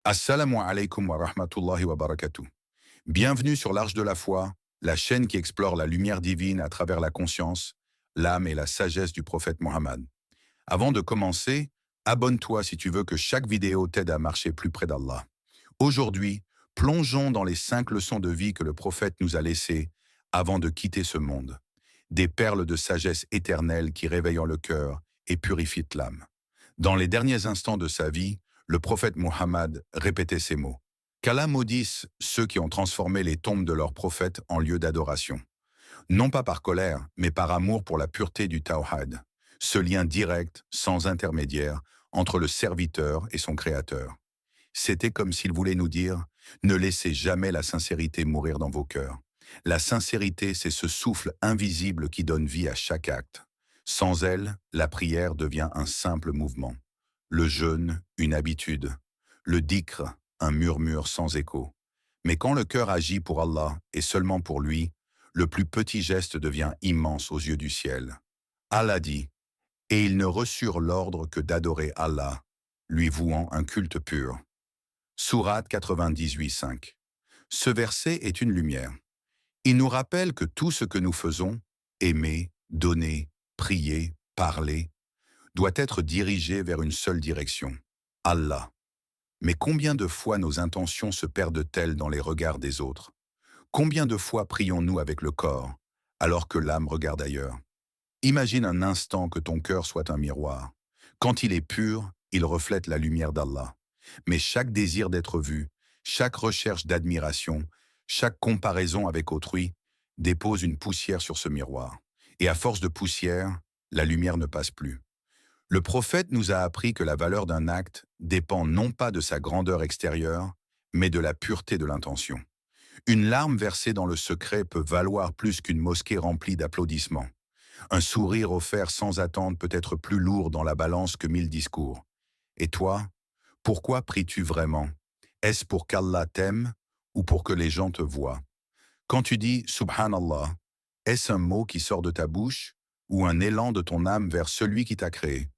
Assalamu alaikum wa rahmatullahi wa barakatuh. Bienvenue sur l'Arche de la foi, la chaîne qui explore la lumière divine à travers la conscience, l'âme et la sagesse du prophète Mohammed. Avant de commencer, abonne-toi si tu veux que chaque vidéo t'aide à marcher plus près d'Allah. Aujourd'hui, plongeons dans les 5 leçons de vie que le prophète nous a laissées avant de quitter ce monde. Des perles de sagesse éternelle qui réveillent le cœur et purifient l'âme. Dans les derniers instants de sa vie, le prophète Muhammad répétait ces mots. Qu'Allah maudisse ceux qui ont transformé les tombes de leurs prophètes en lieu d'adoration. Non pas par colère, mais par amour pour la pureté du Tawhid, ce lien direct, sans intermédiaire, entre le serviteur et son créateur. C'était comme s'il voulait nous dire, ne laissez jamais la sincérité mourir dans vos cœurs. La sincérité, c'est ce souffle invisible qui donne vie à chaque acte. Sans elle, la prière devient un simple mouvement. Le jeûne, une habitude. Le dhikr, un murmure sans écho. Mais quand le cœur agit pour Allah et seulement pour lui, le plus petit geste devient immense aux yeux du ciel. Allah dit, « Et ils ne reçurent l'ordre que d'adorer Allah, lui vouant un culte pur. » Sourate 98:5. Ce verset est une lumière. Il nous rappelle que tout ce que nous faisons, aimer, donner, prier, parler, doit être dirigé vers une seule direction, Allah. Mais combien de fois nos intentions se perdent-elles dans les regards des autres? Combien de fois prions-nous avec le corps, alors que l'âme regarde ailleurs? Imagine un instant que ton cœur soit un miroir. Quand il est pur, il reflète la lumière d'Allah. Mais chaque désir d'être vu, chaque recherche d'admiration, chaque comparaison avec autrui dépose une poussière sur ce miroir. Et à force de poussière, la lumière ne passe plus. Le prophète nous a appris que la valeur d'un acte dépend non pas de sa grandeur extérieure, mais de la pureté de l'intention. Une larme versée dans le secret peut valoir plus qu'une mosquée remplie d'applaudissements. Un sourire offert sans attente peut être plus lourd dans la balance que 1000 discours. Et toi, pourquoi pries-tu vraiment? Est-ce pour qu'Allah t'aime ou pour que les gens te voient? Quand tu dis Subhanallah, est-ce un mot qui sort de ta bouche ou un élan de ton âme vers celui qui t'a créé?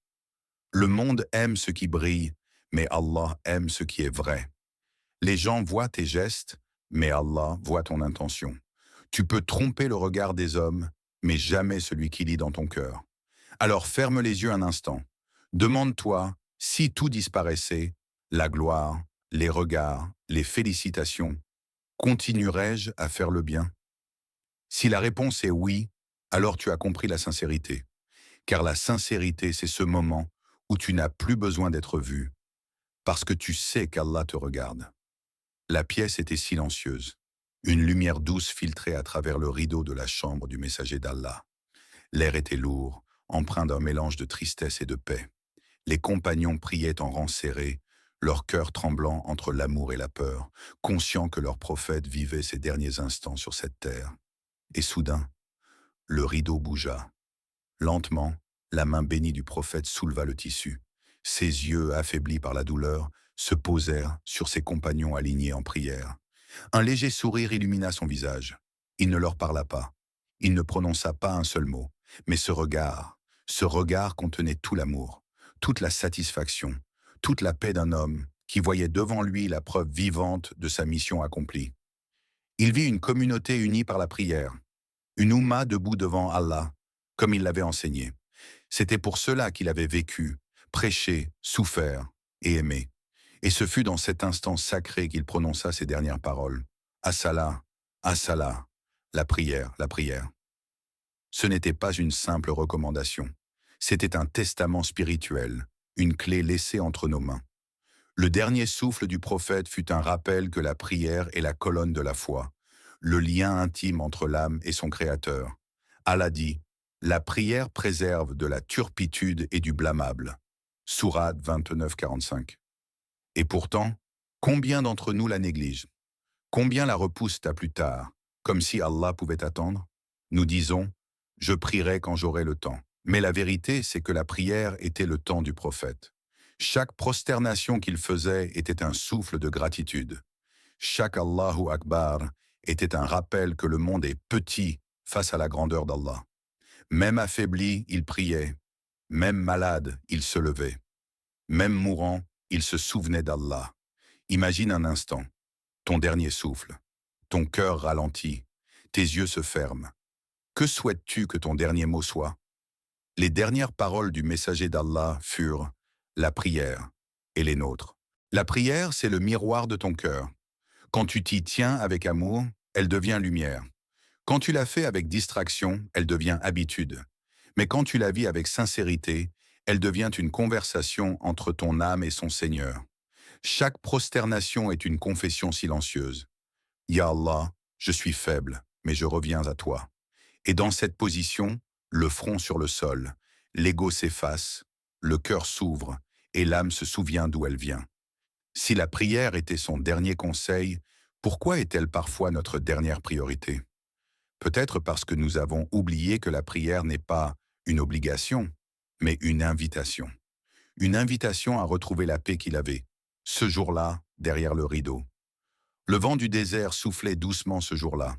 Le monde aime ce qui brille, mais Allah aime ce qui est vrai. Les gens voient tes gestes, mais Allah voit ton intention. Tu peux tromper le regard des hommes, mais jamais celui qui lit dans ton cœur. Alors ferme les yeux un instant. Demande-toi, si tout disparaissait, la gloire, les regards, les félicitations, continuerais-je à faire le bien? Si la réponse est oui, alors tu as compris la sincérité. Car la sincérité, c'est ce moment où tu n'as plus besoin d'être vu, parce que tu sais qu'Allah te regarde. La pièce était silencieuse. Une lumière douce filtrait à travers le rideau de la chambre du messager d'Allah. L'air était lourd, empreint d'un mélange de tristesse et de paix. Les compagnons priaient en rangs serrés, leur cœur tremblant entre l'amour et la peur, conscients que leur prophète vivait ses derniers instants sur cette terre. Et soudain, le rideau bougea. Lentement, la main bénie du prophète souleva le tissu. Ses yeux, affaiblis par la douleur, se posèrent sur ses compagnons alignés en prière. Un léger sourire illumina son visage. Il ne leur parla pas. Il ne prononça pas un seul mot. Mais ce regard contenait tout l'amour, toute la satisfaction, toute la paix d'un homme qui voyait devant lui la preuve vivante de sa mission accomplie. Il vit une communauté unie par la prière, une oumma debout devant Allah, comme il l'avait enseigné. C'était pour cela qu'il avait vécu, prêché, souffert et aimé. Et ce fut dans cet instant sacré qu'il prononça ses dernières paroles. As-salah, as-salah, la prière, la prière. Ce n'était pas une simple recommandation. C'était un testament spirituel, une clé laissée entre nos mains. Le dernier souffle du prophète fut un rappel que la prière est la colonne de la foi, le lien intime entre l'âme et son Créateur. Allah dit, « La prière préserve de la turpitude et du blâmable. » Sourate 29:45. Et pourtant, combien d'entre nous la négligent? Combien la repoussent à plus tard, comme si Allah pouvait attendre? Nous disons, « Je prierai quand j'aurai le temps. » Mais la vérité, c'est que la prière était le temps du prophète. Chaque prosternation qu'il faisait était un souffle de gratitude. Chaque Allahu Akbar était un rappel que le monde est petit face à la grandeur d'Allah. Même affaibli, il priait. Même malade, il se levait. Même mourant, il se souvenait d'Allah. Imagine un instant, ton dernier souffle, ton cœur ralentit, tes yeux se ferment. Que souhaites-tu que ton dernier mot soit? Les dernières paroles du messager d'Allah furent la prière et les nôtres. La prière, c'est le miroir de ton cœur. Quand tu t'y tiens avec amour, elle devient lumière. Quand tu la fais avec distraction, elle devient habitude. Mais quand tu la vis avec sincérité, elle devient une conversation entre ton âme et son Seigneur. Chaque prosternation est une confession silencieuse. Ya Allah, je suis faible, mais je reviens à toi. Et dans cette position, le front sur le sol, l'ego s'efface, le cœur s'ouvre et l'âme se souvient d'où elle vient. Si la prière était son dernier conseil, pourquoi est-elle parfois notre dernière priorité? Peut-être parce que nous avons oublié que la prière n'est pas une obligation, mais une invitation. Une invitation à retrouver la paix qu'il avait, ce jour-là, derrière le rideau. Le vent du désert soufflait doucement ce jour-là.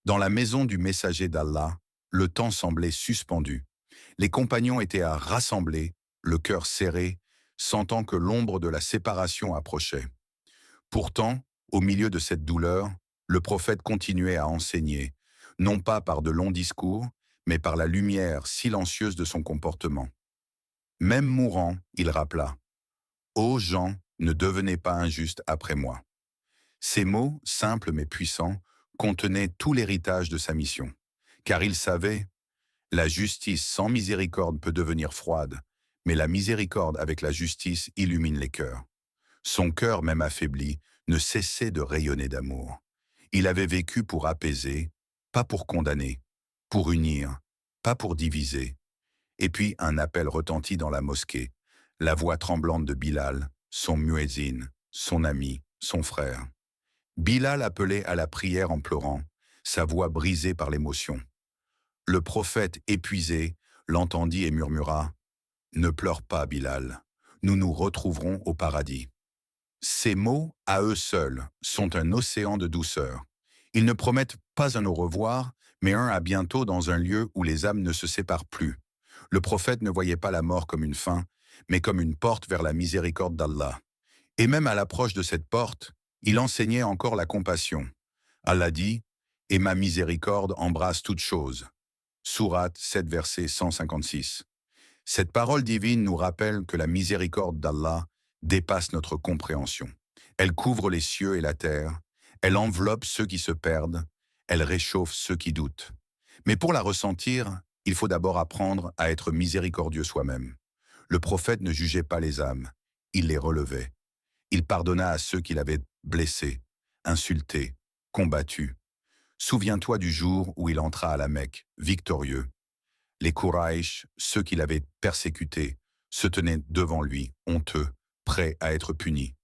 Dans la maison du messager d'Allah, le temps semblait suspendu. Les compagnons étaient à rassembler, le cœur serré, sentant que l'ombre de la séparation approchait. Pourtant, au milieu de cette douleur, le prophète continuait à enseigner, non pas par de longs discours, mais par la lumière silencieuse de son comportement. Même mourant, il rappela « Ô gens, ne devenez pas injustes après moi ». Ces mots, simples mais puissants, contenaient tout l'héritage de sa mission. Car il savait, la justice sans miséricorde peut devenir froide, mais la miséricorde avec la justice illumine les cœurs. Son cœur, même affaibli, ne cessait de rayonner d'amour. Il avait vécu pour apaiser, pas pour condamner, pour unir, pas pour diviser. Et puis un appel retentit dans la mosquée, la voix tremblante de Bilal, son muezzin, son ami, son frère. Bilal appelait à la prière en pleurant, sa voix brisée par l'émotion. Le prophète, épuisé, l'entendit et murmura « Ne pleure pas, Bilal, nous nous retrouverons au paradis ». Ces mots, à eux seuls, sont un océan de douceur. Ils ne promettent pas un au revoir, mais un à bientôt dans un lieu où les âmes ne se séparent plus. Le prophète ne voyait pas la mort comme une fin, mais comme une porte vers la miséricorde d'Allah. Et même à l'approche de cette porte, il enseignait encore la compassion. Allah dit « Et ma miséricorde embrasse toute chose ». Sourate 7, verset 156. Cette parole divine nous rappelle que la miséricorde d'Allah dépasse notre compréhension. Elle couvre les cieux et la terre, elle enveloppe ceux qui se perdent, elle réchauffe ceux qui doutent. Mais pour la ressentir, il faut d'abord apprendre à être miséricordieux soi-même. Le prophète ne jugeait pas les âmes, il les relevait. Il pardonna à ceux qu'il avait blessés, insultés, combattus. Souviens-toi du jour où il entra à la Mecque, victorieux. Les Quraïsh, ceux qui l'avaient persécuté, se tenaient devant lui, honteux, prêts à être punis.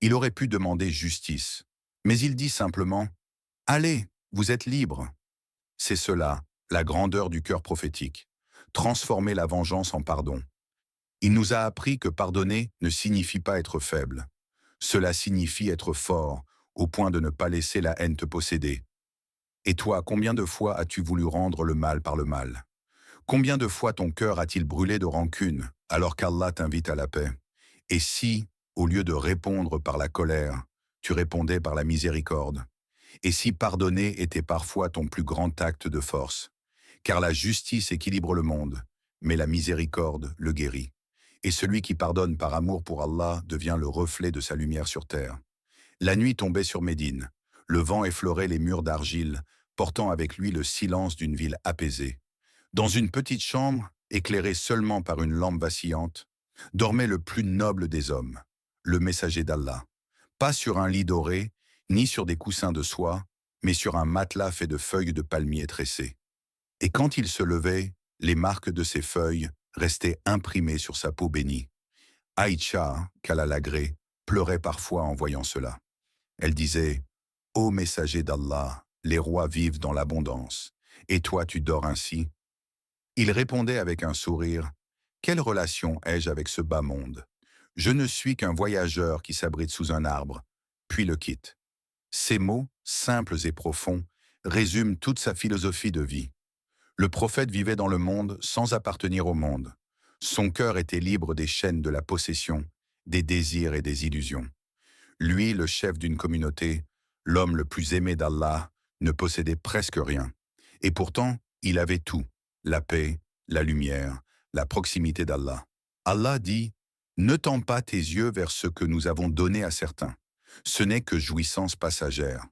Il aurait pu demander justice, mais il dit simplement « Allez, vous êtes libres ». C'est cela, la grandeur du cœur prophétique, transformer la vengeance en pardon. Il nous a appris que pardonner ne signifie pas être faible. Cela signifie être fort, au point de ne pas laisser la haine te posséder. Et toi, combien de fois as-tu voulu rendre le mal par le mal? Combien de fois ton cœur a-t-il brûlé de rancune, alors qu'Allah t'invite à la paix? Et si, au lieu de répondre par la colère, tu répondais par la miséricorde? Et si pardonner était parfois ton plus grand acte de force? Car la justice équilibre le monde, mais la miséricorde le guérit. Et celui qui pardonne par amour pour Allah devient le reflet de sa lumière sur terre. La nuit tombait sur Médine. Le vent effleurait les murs d'argile, portant avec lui le silence d'une ville apaisée. Dans une petite chambre, éclairée seulement par une lampe vacillante, dormait le plus noble des hommes, le messager d'Allah. Pas sur un lit doré, ni sur des coussins de soie, mais sur un matelas fait de feuilles de palmier tressées. Et quand il se levait, les marques de ces feuilles restaient imprimées sur sa peau bénie. Aïcha, qu'Allah l'agrée, pleurait parfois en voyant cela. Elle disait « Ô messager d'Allah, les rois vivent dans l'abondance, et toi tu dors ainsi ?» Il répondait avec un sourire « Quelle relation ai-je avec ce bas monde? Je ne suis qu'un voyageur qui s'abrite sous un arbre, puis le quitte. » Ces mots, simples et profonds, résument toute sa philosophie de vie. Le prophète vivait dans le monde sans appartenir au monde. Son cœur était libre des chaînes de la possession, des désirs et des illusions. Lui, le chef d'une communauté, l'homme le plus aimé d'Allah, ne possédait presque rien. Et pourtant, il avait tout, la paix, la lumière, la proximité d'Allah. Allah dit, « Ne tends pas tes yeux vers ce que nous avons donné à certains. Ce n'est que jouissance passagère. »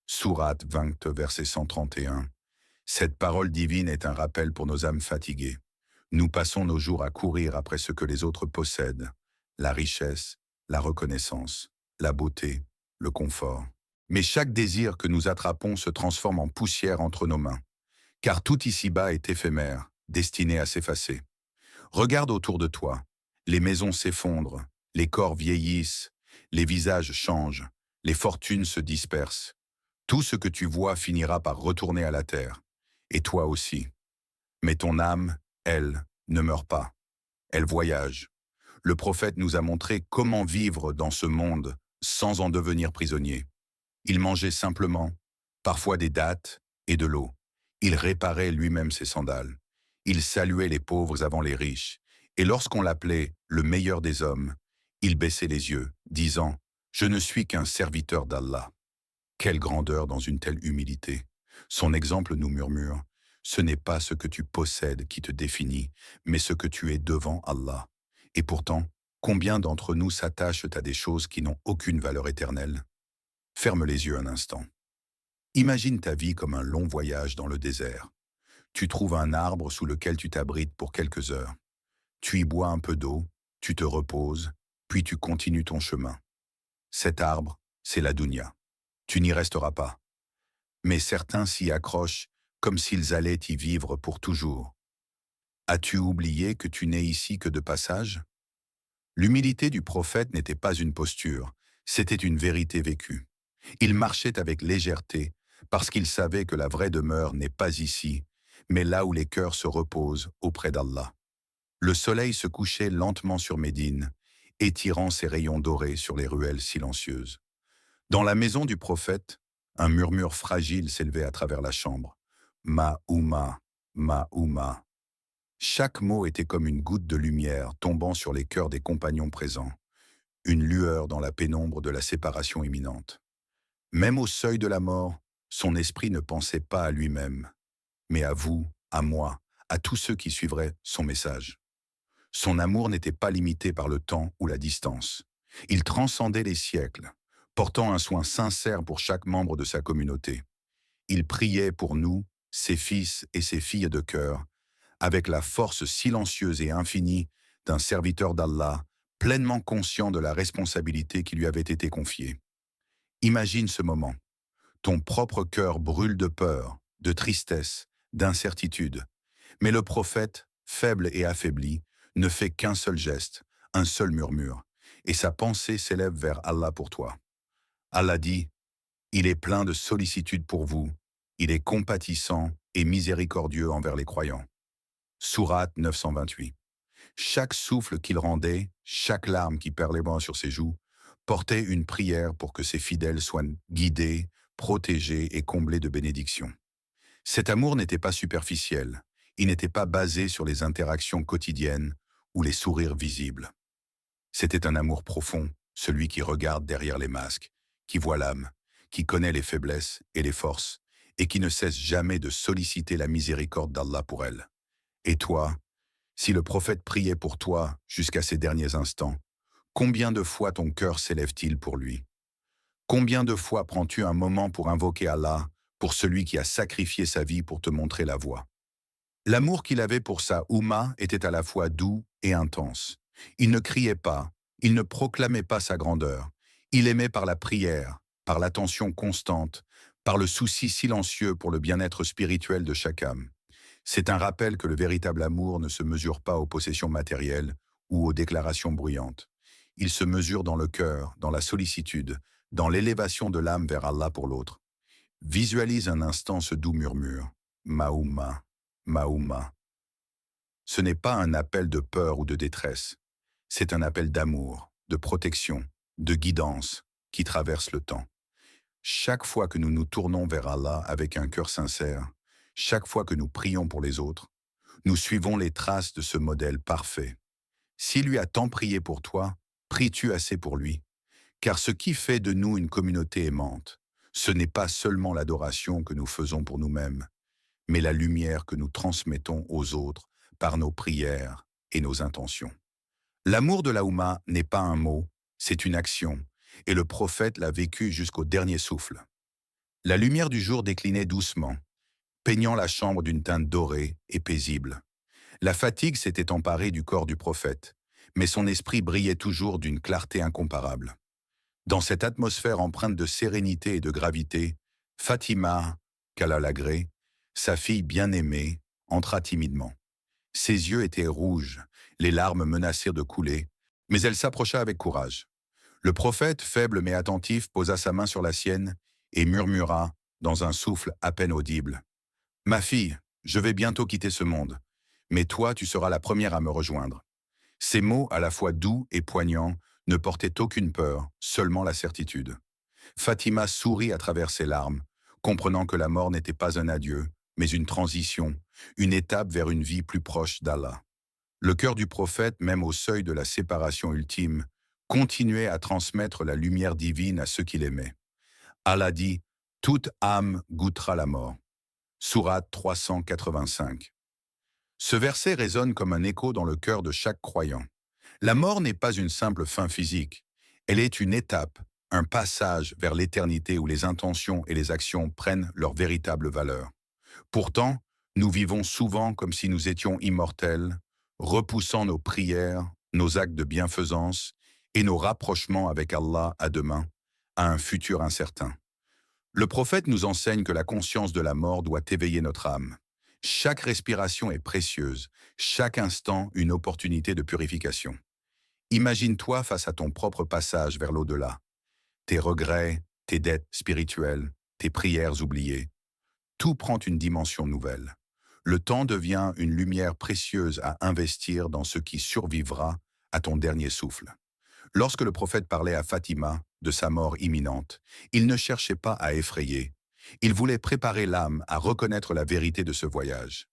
Sourate 20, verset 131. Cette parole divine est un rappel pour nos âmes fatiguées. Nous passons nos jours à courir après ce que les autres possèdent, la richesse, la reconnaissance, la beauté, le confort. Mais chaque désir que nous attrapons se transforme en poussière entre nos mains, car tout ici-bas est éphémère, destiné à s'effacer. Regarde autour de toi, les maisons s'effondrent, les corps vieillissent, les visages changent, les fortunes se dispersent. Tout ce que tu vois finira par retourner à la terre, et toi aussi. Mais ton âme, elle, ne meurt pas. Elle voyage. Le prophète nous a montré comment vivre dans ce monde sans en devenir prisonnier. Il mangeait simplement, parfois des dattes et de l'eau. Il réparait lui-même ses sandales. Il saluait les pauvres avant les riches. Et lorsqu'on l'appelait le meilleur des hommes, il baissait les yeux, disant « Je ne suis qu'un serviteur d'Allah ». Quelle grandeur dans une telle humilité. Son exemple nous murmure « Ce n'est pas ce que tu possèdes qui te définit, mais ce que tu es devant Allah ». Et pourtant, combien d'entre nous s'attachent à des choses qui n'ont aucune valeur éternelle? Ferme les yeux un instant. Imagine ta vie comme un long voyage dans le désert. Tu trouves un arbre sous lequel tu t'abrites pour quelques heures. Tu y bois un peu d'eau, tu te reposes, puis tu continues ton chemin. Cet arbre, c'est la dunya. Tu n'y resteras pas. Mais certains s'y accrochent comme s'ils allaient y vivre pour toujours. As-tu oublié que tu n'es ici que de passage? L'humilité du prophète n'était pas une posture, c'était une vérité vécue. Il marchait avec légèreté parce qu'il savait que la vraie demeure n'est pas ici, mais là où les cœurs se reposent auprès d'Allah. Le soleil se couchait lentement sur Médine, étirant ses rayons dorés sur les ruelles silencieuses. Dans la maison du prophète, un murmure fragile s'élevait à travers la chambre. Ma'ouma, Ma'ouma. Chaque mot était comme une goutte de lumière tombant sur les cœurs des compagnons présents, une lueur dans la pénombre de la séparation imminente. Même au seuil de la mort, son esprit ne pensait pas à lui-même, mais à vous, à moi, à tous ceux qui suivraient son message. Son amour n'était pas limité par le temps ou la distance. Il transcendait les siècles, portant un soin sincère pour chaque membre de sa communauté. Il priait pour nous, ses fils et ses filles de cœur, avec la force silencieuse et infinie d'un serviteur d'Allah, pleinement conscient de la responsabilité qui lui avait été confiée. Imagine ce moment. Ton propre cœur brûle de peur, de tristesse, d'incertitude. Mais le prophète, faible et affaibli, ne fait qu'un seul geste, un seul murmure, et sa pensée s'élève vers Allah pour toi. Allah dit, « Il est plein de sollicitude pour vous, il est compatissant et miséricordieux envers les croyants. » Sourate 928. Chaque souffle qu'il rendait, chaque larme qui perlait sur ses joues, portait une prière pour que ses fidèles soient guidés, protégés et comblés de bénédictions. Cet amour n'était pas superficiel, il n'était pas basé sur les interactions quotidiennes ou les sourires visibles. C'était un amour profond, celui qui regarde derrière les masques, qui voit l'âme, qui connaît les faiblesses et les forces, et qui ne cesse jamais de solliciter la miséricorde d'Allah pour elle. Et toi, si le prophète priait pour toi jusqu'à ses derniers instants, combien de fois ton cœur s'élève-t-il pour lui? Combien de fois prends-tu un moment pour invoquer Allah, pour celui qui a sacrifié sa vie pour te montrer la voie? L'amour qu'il avait pour sa Oumma était à la fois doux et intense. Il ne criait pas, il ne proclamait pas sa grandeur. Il aimait par la prière, par l'attention constante, par le souci silencieux pour le bien-être spirituel de chaque âme. C'est un rappel que le véritable amour ne se mesure pas aux possessions matérielles ou aux déclarations bruyantes. Il se mesure dans le cœur, dans la sollicitude, dans l'élévation de l'âme vers Allah pour l'autre. Visualise un instant ce doux murmure. Maouma, Maouma. Ce n'est pas un appel de peur ou de détresse. C'est un appel d'amour, de protection, de guidance qui traverse le temps. Chaque fois que nous nous tournons vers Allah avec un cœur sincère, chaque fois que nous prions pour les autres, nous suivons les traces de ce modèle parfait. S'il lui a tant prié pour toi, pries-tu assez pour lui? Car ce qui fait de nous une communauté aimante, ce n'est pas seulement l'adoration que nous faisons pour nous-mêmes, mais la lumière que nous transmettons aux autres par nos prières et nos intentions. L'amour de la Oumma n'est pas un mot, c'est une action, et le prophète l'a vécu jusqu'au dernier souffle. La lumière du jour déclinait doucement, peignant la chambre d'une teinte dorée et paisible. La fatigue s'était emparée du corps du prophète, mais son esprit brillait toujours d'une clarté incomparable. Dans cette atmosphère empreinte de sérénité et de gravité, Fatima, qu'Allah l'agrée, sa fille bien-aimée, entra timidement. Ses yeux étaient rouges, les larmes menaçaient de couler, mais elle s'approcha avec courage. Le prophète, faible mais attentif, posa sa main sur la sienne et murmura, dans un souffle à peine audible, « Ma fille, je vais bientôt quitter ce monde, mais toi tu seras la première à me rejoindre. » Ces mots, à la fois doux et poignants, ne portaient aucune peur, seulement la certitude. Fatima sourit à travers ses larmes, comprenant que la mort n'était pas un adieu, mais une transition, une étape vers une vie plus proche d'Allah. Le cœur du prophète, même au seuil de la séparation ultime, continuait à transmettre la lumière divine à ceux qu'il aimait. Allah dit « Toute âme goûtera la mort ». Sourate 385. Ce verset résonne comme un écho dans le cœur de chaque croyant. La mort n'est pas une simple fin physique, elle est une étape, un passage vers l'éternité où les intentions et les actions prennent leur véritable valeur. Pourtant, nous vivons souvent comme si nous étions immortels, repoussant nos prières, nos actes de bienfaisance et nos rapprochements avec Allah à demain, à un futur incertain. Le prophète nous enseigne que la conscience de la mort doit éveiller notre âme. Chaque respiration est précieuse, chaque instant une opportunité de purification. Imagine-toi face à ton propre passage vers l'au-delà. Tes regrets, tes dettes spirituelles, tes prières oubliées. Tout prend une dimension nouvelle. Le temps devient une lumière précieuse à investir dans ce qui survivra à ton dernier souffle. Lorsque le prophète parlait à Fatima de sa mort imminente, il ne cherchait pas à effrayer. Il voulait préparer l'âme à reconnaître la vérité de ce voyage.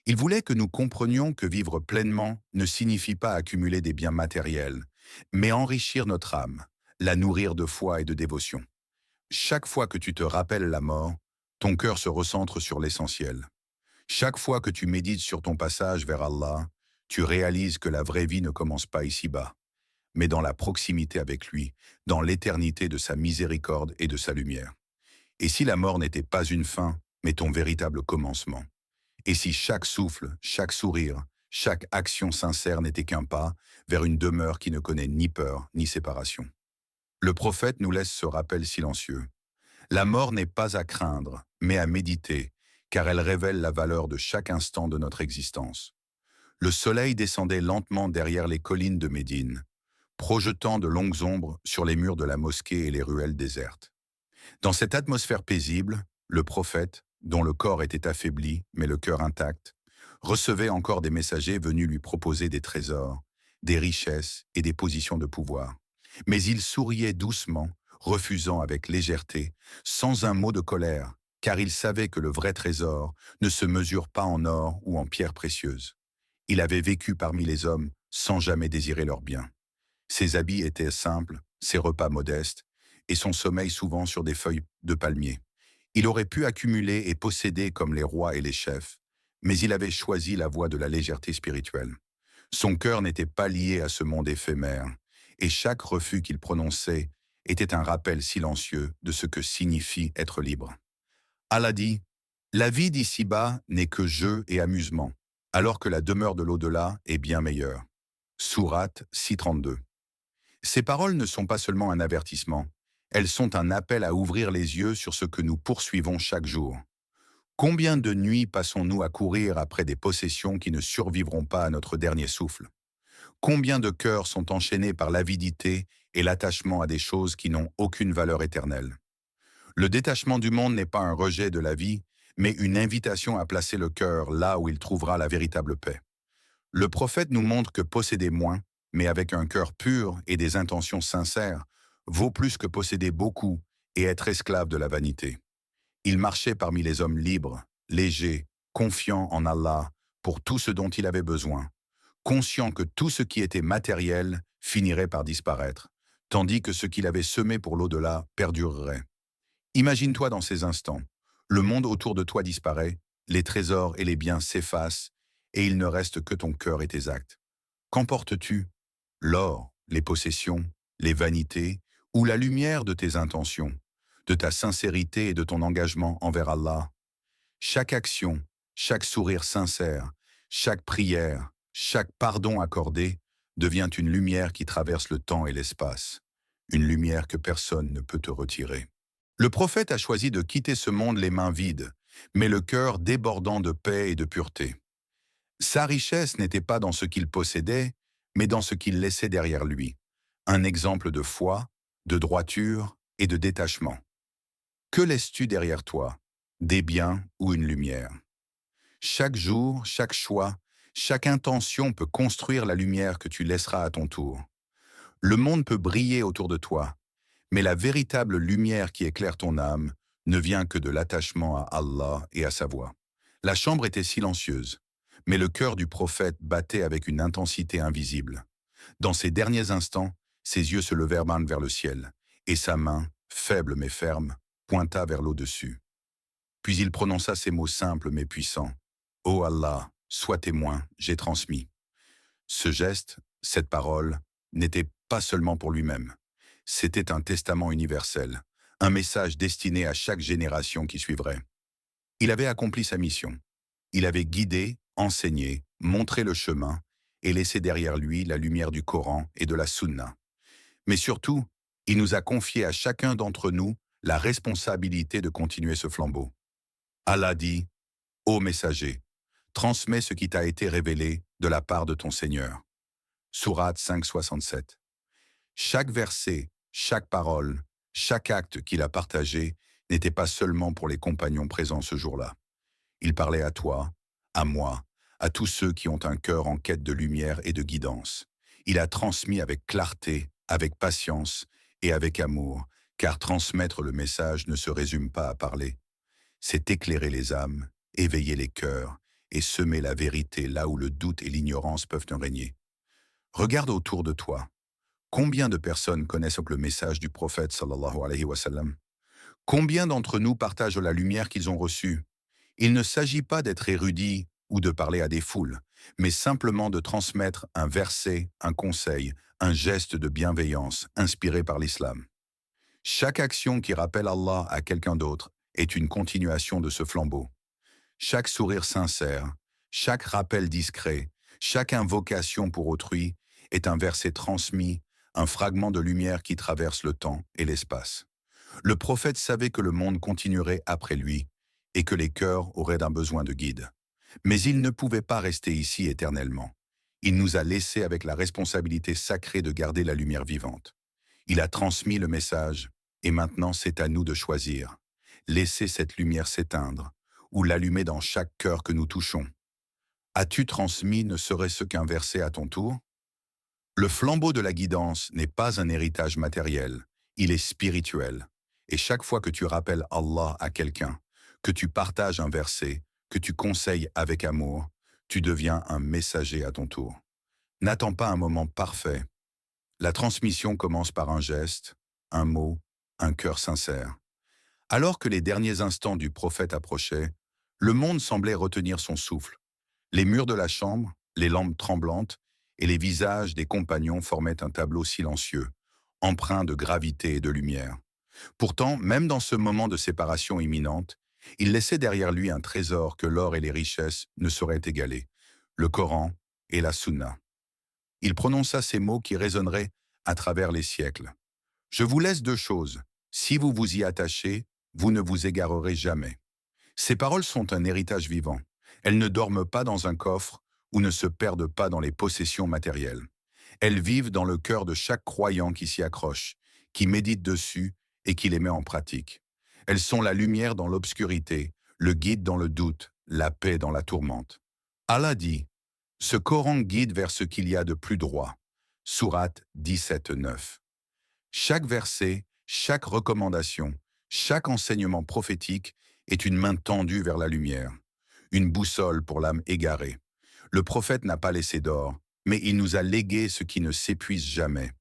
Il voulait que nous comprenions que vivre pleinement ne signifie pas accumuler des biens matériels, mais enrichir notre âme, la nourrir de foi et de dévotion. Chaque fois que tu te rappelles la mort, ton cœur se recentre sur l'essentiel. Chaque fois que tu médites sur ton passage vers Allah, tu réalises que la vraie vie ne commence pas ici-bas, mais dans la proximité avec lui, dans l'éternité de sa miséricorde et de sa lumière. Et si la mort n'était pas une fin, mais ton véritable commencement? Et si chaque souffle, chaque sourire, chaque action sincère n'était qu'un pas vers une demeure qui ne connaît ni peur ni séparation? Le prophète nous laisse ce rappel silencieux. La mort n'est pas à craindre, mais à méditer, car elle révèle la valeur de chaque instant de notre existence. Le soleil descendait lentement derrière les collines de Médine, projetant de longues ombres sur les murs de la mosquée et les ruelles désertes. Dans cette atmosphère paisible, le prophète, dont le corps était affaibli mais le cœur intact, recevait encore des messagers venus lui proposer des trésors, des richesses et des positions de pouvoir. Mais il souriait doucement, refusant avec légèreté, sans un mot de colère, car il savait que le vrai trésor ne se mesure pas en or ou en pierres précieuses. Il avait vécu parmi les hommes sans jamais désirer leurs biens. Ses habits étaient simples, ses repas modestes, et son sommeil souvent sur des feuilles de palmier. Il aurait pu accumuler et posséder comme les rois et les chefs, mais il avait choisi la voie de la légèreté spirituelle. Son cœur n'était pas lié à ce monde éphémère, et chaque refus qu'il prononçait était un rappel silencieux de ce que signifie être libre. Allah dit « La vie d'ici-bas n'est que jeu et amusement, alors que la demeure de l'au-delà est bien meilleure. » Sourate 632. Ces paroles ne sont pas seulement un avertissement, elles sont un appel à ouvrir les yeux sur ce que nous poursuivons chaque jour. Combien de nuits passons-nous à courir après des possessions qui ne survivront pas à notre dernier souffle? Combien de cœurs sont enchaînés par l'avidité et l'attachement à des choses qui n'ont aucune valeur éternelle? Le détachement du monde n'est pas un rejet de la vie, mais une invitation à placer le cœur là où il trouvera la véritable paix. Le prophète nous montre que posséder moins, mais avec un cœur pur et des intentions sincères, vaut plus que posséder beaucoup et être esclave de la vanité. Il marchait parmi les hommes libres, légers, confiants en Allah pour tout ce dont il avait besoin, conscient que tout ce qui était matériel finirait par disparaître, tandis que ce qu'il avait semé pour l'au-delà perdurerait. Imagine-toi dans ces instants. Le monde autour de toi disparaît, les trésors et les biens s'effacent, et il ne reste que ton cœur et tes actes. Qu'emportes-tu? L'or, les possessions, les vanités, ou la lumière de tes intentions, de ta sincérité et de ton engagement envers Allah? Chaque action, chaque sourire sincère, chaque prière, chaque pardon accordé devient une lumière qui traverse le temps et l'espace, une lumière que personne ne peut te retirer. Le prophète a choisi de quitter ce monde les mains vides, mais le cœur débordant de paix et de pureté. Sa richesse n'était pas dans ce qu'il possédait, mais dans ce qu'il laissait derrière lui, un exemple de foi, de droiture et de détachement. Que laisses-tu derrière toi? Des biens ou une lumière? Chaque jour, chaque choix, chaque intention peut construire la lumière que tu laisseras à ton tour. Le monde peut briller autour de toi, mais la véritable lumière qui éclaire ton âme ne vient que de l'attachement à Allah et à sa voix. La chambre était silencieuse, mais le cœur du prophète battait avec une intensité invisible. Dans ces derniers instants, ses yeux se levèrent vers le ciel, et sa main, faible mais ferme, pointa vers l'au-dessus. Puis il prononça ces mots simples mais puissants. « Ô Allah, sois témoin, j'ai transmis. » Ce geste, cette parole, n'était pas seulement pour lui-même. C'était un testament universel, un message destiné à chaque génération qui suivrait. Il avait accompli sa mission. Il avait guidé, enseigné, montré le chemin et laissé derrière lui la lumière du Coran et de la Sunna. Mais surtout, il nous a confié à chacun d'entre nous la responsabilité de continuer ce flambeau. Allah dit, « Ô messager, transmets ce qui t'a été révélé de la part de ton Seigneur. » Sourate 5,67. Chaque verset, chaque parole, chaque acte qu'il a partagé n'était pas seulement pour les compagnons présents ce jour-là. Il parlait à toi, à moi, à tous ceux qui ont un cœur en quête de lumière et de guidance. Il a transmis avec clarté, avec patience et avec amour, car transmettre le message ne se résume pas à parler. C'est éclairer les âmes, éveiller les cœurs et semer la vérité là où le doute et l'ignorance peuvent régner. Regarde autour de toi. Combien de personnes connaissent le message du prophète sallallahu alayhi wa sallam? Combien d'entre nous partagent la lumière qu'ils ont reçue? Il ne s'agit pas d'être érudit ou de parler à des foules, mais simplement de transmettre un verset, un conseil, un geste de bienveillance inspiré par l'islam. Chaque action qui rappelle Allah à quelqu'un d'autre est une continuation de ce flambeau. Chaque sourire sincère, chaque rappel discret, chaque invocation pour autrui est un verset transmis, un fragment de lumière qui traverse le temps et l'espace. Le prophète savait que le monde continuerait après lui et que les cœurs auraient un besoin de guide. Mais il ne pouvait pas rester ici éternellement. Il nous a laissés avec la responsabilité sacrée de garder la lumière vivante. Il a transmis le message et maintenant c'est à nous de choisir. Laisser cette lumière s'éteindre ou l'allumer dans chaque cœur que nous touchons. As-tu transmis ne serait-ce qu'un verset à ton tour? Le flambeau de la guidance n'est pas un héritage matériel, il est spirituel. Et chaque fois que tu rappelles Allah à quelqu'un, que tu partages un verset, que tu conseilles avec amour, tu deviens un messager à ton tour. N'attends pas un moment parfait. La transmission commence par un geste, un mot, un cœur sincère. Alors que les derniers instants du prophète approchaient, le monde semblait retenir son souffle. Les murs de la chambre, les lampes tremblantes et les visages des compagnons formaient un tableau silencieux, empreint de gravité et de lumière. Pourtant, même dans ce moment de séparation imminente, il laissait derrière lui un trésor que l'or et les richesses ne sauraient égaler, le Coran et la Sunna. Il prononça ces mots qui résonneraient à travers les siècles. « Je vous laisse deux choses. Si vous vous y attachez, vous ne vous égarerez jamais. » Ces paroles sont un héritage vivant. Elles ne dorment pas dans un coffre ou ne se perdent pas dans les possessions matérielles. Elles vivent dans le cœur de chaque croyant qui s'y accroche, qui médite dessus et qui les met en pratique. Elles sont la lumière dans l'obscurité, le guide dans le doute, la paix dans la tourmente. Allah dit, « Ce Coran guide vers ce qu'il y a de plus droit. » Sourate 17:9. Chaque verset, chaque recommandation, chaque enseignement prophétique est une main tendue vers la lumière, une boussole pour l'âme égarée. Le prophète n'a pas laissé d'or, mais il nous a légué ce qui ne s'épuise jamais.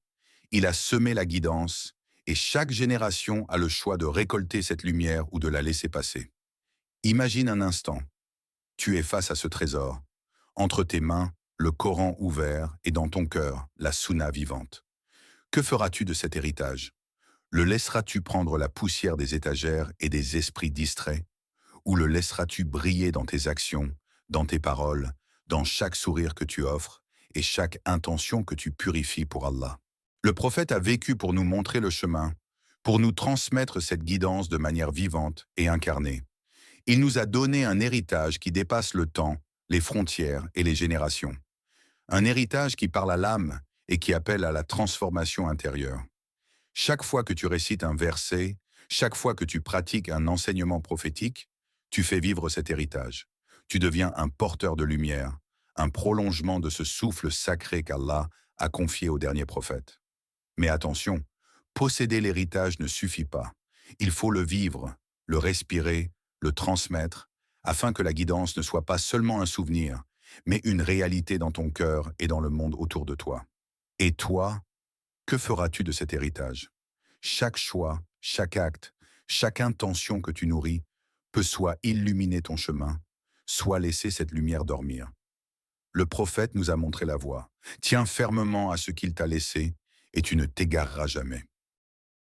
Il a semé la guidance, et chaque génération a le choix de récolter cette lumière ou de la laisser passer. Imagine un instant, tu es face à ce trésor. Entre tes mains, le Coran ouvert et dans ton cœur, la Sunna vivante. Que feras-tu de cet héritage? Le laisseras-tu prendre la poussière des étagères et des esprits distraits? Ou le laisseras-tu briller dans tes actions, dans tes paroles, dans chaque sourire que tu offres et chaque intention que tu purifies pour Allah? Le prophète a vécu pour nous montrer le chemin, pour nous transmettre cette guidance de manière vivante et incarnée. Il nous a donné un héritage qui dépasse le temps, les frontières et les générations. Un héritage qui parle à l'âme et qui appelle à la transformation intérieure. Chaque fois que tu récites un verset, chaque fois que tu pratiques un enseignement prophétique, tu fais vivre cet héritage. Tu deviens un porteur de lumière, un prolongement de ce souffle sacré qu'Allah a confié au dernier prophète. Mais attention, posséder l'héritage ne suffit pas. Il faut le vivre, le respirer, le transmettre, afin que la guidance ne soit pas seulement un souvenir, mais une réalité dans ton cœur et dans le monde autour de toi. Et toi, que feras-tu de cet héritage? Chaque choix, chaque acte, chaque intention que tu nourris peut soit illuminer ton chemin, soit laisser cette lumière dormir. Le prophète nous a montré la voie. Tiens fermement à ce qu'il t'a laissé et tu ne t'égareras jamais.